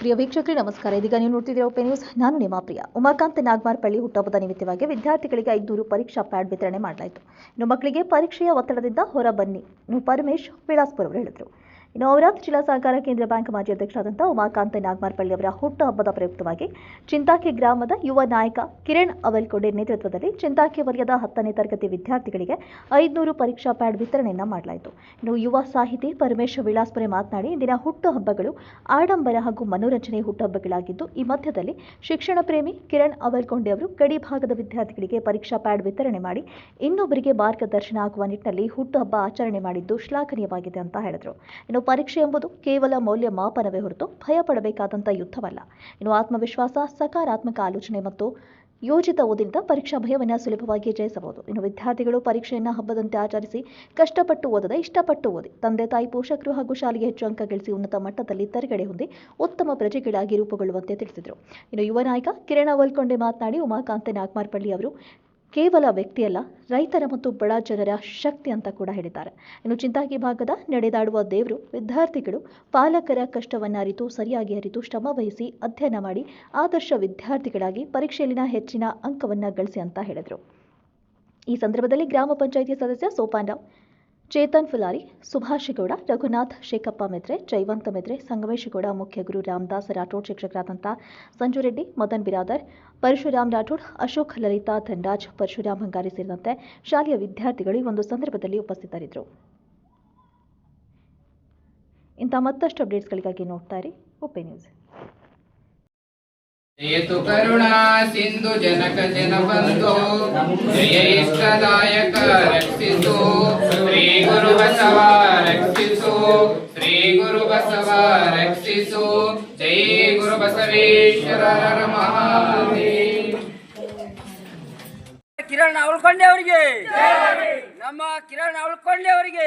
ಪ್ರಿಯ ವೀಕ್ಷಕರೇ ನಮಸ್ಕಾರ. ಇದೀಗ ನೀವು ನೋಡ್ತಿದ್ದೀರಾ ಓಪನ್ ನ್ಯೂಸ್. ನಾನು ನಿಮ್ಮ ಪ್ರಿಯ. ಉಮಾಕಾಂತ್ ನಾಗಮಾರಪಳ್ಳಿ ಹುಟ್ಟುಹಬ್ಬದ ನಿಮಿತ್ತವಾಗಿ ವಿದ್ಯಾರ್ಥಿಗಳಿಗೆ 500 ಪರೀಕ್ಷಾ ಪ್ಯಾಡ್ ವಿತರಣೆ ಮಾಡಲಾಯಿತು. ಇನ್ನು ಮಕ್ಕಳಿಗೆ ಪರೀಕ್ಷೆಯ ಒತ್ತಡದಿಂದ ಹೊರ ಬನ್ನಿ ಪರಮೇಶ್ ವಿಳಾಸ್ಪುರ ಅವರು ಹೇಳಿದರು. ಇನ್ನು ಔರಾದ್ ಜಿಲ್ಲಾ ಸಹಕಾರ ಕೇಂದ್ರ ಬ್ಯಾಂಕ್ ಮಾಜಿ ಅಧ್ಯಕ್ಷರಾದಂಥ ಉಮಾಕಾಂತ್ ನಾಗಮಾರಪಳ್ಳಿ ಅವರ ಹುಟ್ಟುಹಬ್ಬದ ಪ್ರಯುಕ್ತವಾಗಿ ಚಿಂತಾಕಿ ಗ್ರಾಮದ ಯುವ ನಾಯಕ ಕಿರಣ್ ಅವಲ್ಕೋಡೆ ನೇತೃತ್ವದಲ್ಲಿ ಚಿಂತಾಕಿ ವಲಯದ 10ನೇ ತರಗತಿ ವಿದ್ಯಾರ್ಥಿಗಳಿಗೆ 500 ಪರೀಕ್ಷಾ ಪ್ಯಾಡ್ ವಿತರಣೆಯನ್ನು ಮಾಡಲಾಯಿತು. ಇನ್ನು ಯುವ ಸಾಹಿತಿ ಪರಮೇಶ್ ವಿಳಾಸ್ಪುರೆ ಮಾತನಾಡಿ, ಇಂದಿನ ಹುಟ್ಟುಹಬ್ಬಗಳು ಆಡಂಬರ ಹಾಗೂ ಮನೋರಂಜನೆ ಹುಟ್ಟುಹಬ್ಬಗಳಾಗಿದ್ದು, ಈ ಮಧ್ಯದಲ್ಲಿ ಶಿಕ್ಷಣ ಪ್ರೇಮಿ ಕಿರಣ್ ಅವಲ್ಕೋಡೆ ಅವರು ಗಡಿ ಭಾಗದ ವಿದ್ಯಾರ್ಥಿಗಳಿಗೆ ಪರೀಕ್ಷಾ ಪ್ಯಾಡ್ ವಿತರಣೆ ಮಾಡಿ ಇನ್ನೊಬ್ಬರಿಗೆ ಮಾರ್ಗದರ್ಶನ ಆಗುವ ನಿಟ್ಟಿನಲ್ಲಿ ಹುಟ್ಟುಹಬ್ಬ ಆಚರಣೆ ಮಾಡಿದ್ದು ಶ್ಲಾಘನೀಯವಾಗಿದೆ ಅಂತ ಹೇಳಿದರು. ಇನ್ನು ಪರೀಕ್ಷೆ ಎಂಬುದು ಕೇವಲ ಮೌಲ್ಯಮಾಪನವೇ ಹೊರತು ಭಯಪಡಬೇಕಾದಂಥ ಯುದ್ಧವಲ್ಲ. ಇನ್ನು ಆತ್ಮವಿಶ್ವಾಸ, ಸಕಾರಾತ್ಮಕ ಆಲೋಚನೆ ಮತ್ತು ಯೋಜಿತ ಓದಿನಿಂದ ಪರೀಕ್ಷಾ ಭಯವನ್ನು ಸುಲಭವಾಗಿ ಜಯಿಸಬಹುದು. ಇನ್ನು ವಿದ್ಯಾರ್ಥಿಗಳು ಪರೀಕ್ಷೆಯನ್ನು ಹಬ್ಬದಂತೆ ಆಚರಿಸಿ ಕಷ್ಟಪಟ್ಟು ಓದದೆ ಇಷ್ಟಪಟ್ಟು ಓದಿ ತಂದೆ ತಾಯಿ ಪೋಷಕರು ಹಾಗೂ ಶಾಲೆಗೆ ಹೆಚ್ಚು ಅಂಕ ಗಳಿಸಿ ಉನ್ನತ ಮಟ್ಟದಲ್ಲಿ ತರಗಡೆ ಹೊಂದಿ ಉತ್ತಮ ಪ್ರಜೆಗಳಾಗಿ ರೂಪುಗೊಳ್ಳುವಂತೆ ತಿಳಿಸಿದರು. ಇನ್ನು ಯುವ ನಾಯಕ ಕಿರಣ್ ಅವಲ್ಕೋಡೆ ಮಾತನಾಡಿ, ಉಮಾಕಾಂತ್ ನಾಗಮಾರಪಳ್ಳಿ ಅವರು ಕೇವಲ ವ್ಯಕ್ತಿಯಲ್ಲ, ರೈತರ ಮತ್ತು ಬಡ ಜನರ ಶಕ್ತಿ ಅಂತ ಕೂಡ ಹೇಳಿದ್ದಾರೆ. ಇನ್ನು ಚಿಂತಾಕಿ ಭಾಗದ ನಡೆದಾಡುವ ದೇವರು ವಿದ್ಯಾರ್ಥಿಗಳು ಪಾಲಕರ ಕಷ್ಟವನ್ನು ಸರಿಯಾಗಿ ಅರಿತು ಶ್ರಮ ವಹಿಸಿ ಅಧ್ಯಯನ ಮಾಡಿ ಆದರ್ಶ ವಿದ್ಯಾರ್ಥಿಗಳಾಗಿ ಪರೀಕ್ಷೆಯಲ್ಲಿನ ಹೆಚ್ಚಿನ ಅಂಕವನ್ನು ಗಳಿಸಿ ಅಂತ ಹೇಳಿದರು. ಈ ಸಂದರ್ಭದಲ್ಲಿ ಗ್ರಾಮ ಪಂಚಾಯಿತಿ ಸದಸ್ಯ ಸೋಪಾನರಾವ್, ಚೇತನ್ ಫುಲಾರಿ, ಸುಭಾಷ್ ಗೌಡ, ರಘುನಾಥ್, ಶೇಖಪ್ಪ ಮೆದ್ರೆ, ಜಯವಂತ ಮೆದ್ರೆ, ಸಂಗಮೇಶ್ ಗೌಡ, ಮುಖ್ಯ ಗುರು ರಾಮದಾಸ್ ರಾಠೋಡ್, ಶಿಕ್ಷಕರಾದಂಥ ಸಂಜು ರೆಡ್ಡಿ, ಮದನ್ ಬಿರಾದರ್, ಪರಶುರಾಮ್ ರಾಠೋಡ್, ಅಶೋಕ್, ಲಲಿತಾ, ಧನರಾಜ್, ಪರಶುರಾಮ್ ಹಂಗಾರಿ ಸೇರಿದಂತೆ ಶಾಲೆಯ ವಿದ್ಯಾರ್ಥಿಗಳು ಈ ಒಂದು ಸಂದರ್ಭದಲ್ಲಿ ಉಪಸ್ಥಿತರಿದ್ದರು. ಇಂಥ ಮತ್ತಷ್ಟು ಅಪ್ಡೇಟ್ಸ್ಗಳಿಗಾಗಿ ನೋಡ್ತಾ ಇರಿ ಓಪನ್ ನ್ಯೂಸ್. ಜಯತು ಕರುಣಾ ಸಿಂಧು ಜನಕ ಜನಬಂಧು ಜಯ ಇಷ್ಟದಾಯಕ ರಕ್ಷಿಸು ಶ್ರೀ ಗುರು ಬಸವ ರಕ್ಷಿಸು ಶ್ರೀ ಗುರು ಬಸವ ರಕ್ಷಿಸು ಜೈ ಗುರು ಬಸವೇಶ್ವರರ ಮಹಾದೇವ. ಕಿರಣ್ ಅವಲ್ಕೋಡೆ ಅವರಿಗೆ, ನಮ್ಮ ಕಿರಣ್ ಅವಲ್ಕೋಡೆ ಅವರಿಗೆ